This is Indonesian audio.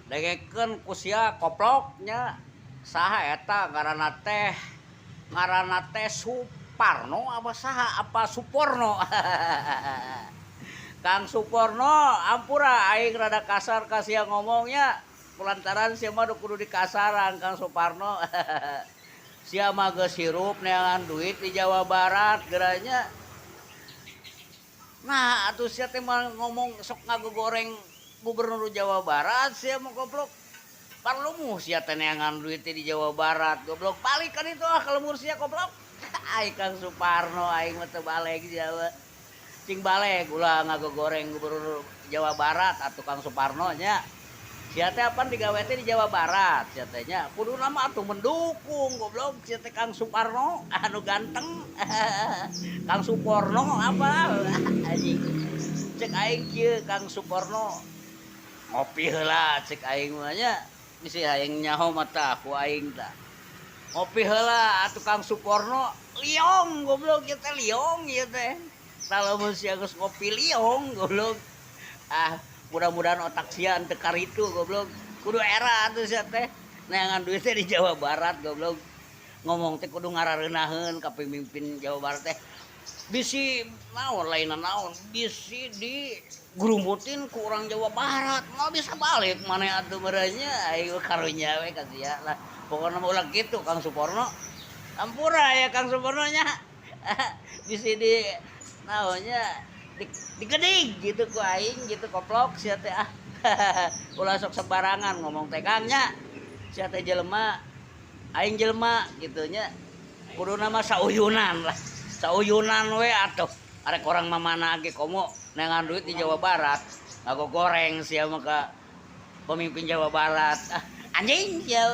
dengekeun ku sia koploknya saha eta ngaranna teh Suparno apa saha apa Suporno. Kang Suporno ampura aing rada kasar ka sia ngomongnya kulantaran sia mah kudu dikasaran Kang Suparno. Sia mah geus hirup neangan duit di Jawa Barat geranya. Nah, atuh sia teh mah ngomong sok ngagegoreng gubernur Jawa Barat sia mah goblok. Parlumuh sia teh neangan duit di Jawa Barat goblok. Balik kan itu ah kalau sia goblok. Ai Kang Suparno aing mah teu balek Jawa. Cing balek ulah ngagegoreng gubernur Jawa Barat atuh Kang Suparno nya. Sia teh apan digawe teh di Jawa Barat sia teh nya. Kuduna mah atuh mendukung goblok sia teh Kang Suparno anu ganteng. Kang Suporno apa anjing. Cek aing kieu Kang Suporno. Ngopi heula cek aing mah nya. Bisi aing nyaho mata ku aing tah. Ngopi heula atuh Kang Suporno liong goblok ieu teh liong ieu teh. Lamun sia geus ngopi liong goblok. Ah, mudah-mudahan otak sia teu karitu goblok. Kudu era atuh sia teh. Neangan duit teh di Jawa Barat goblok. Ngomong teh kudu ngarareunaheun ka pemimpin Jawa Barat teh. Bisi naon lainna naon, bisi di grumutin ku urang Jawa Barat. Mau bisa balik maneh atuh merenya ayo karunya we ka sia lah. Pokona mah ulah kitu Kang Suporno. Ampura ya Kang Suporno nya. Bisi di naonnya digeding gitu ku aing gitu koplok sia teh ah. Ulah sok sembarangan ngomong teh Kang nya. Sia teh jelema aing jelema gitu nya. Kuduna mah sauyunan lah. Sauyunan we atuh arek orang mamana ge komo neangan duit di Jawa Barat ngago goreng sia mah ka pemimpin Jawa Barat. Ah, anjing sia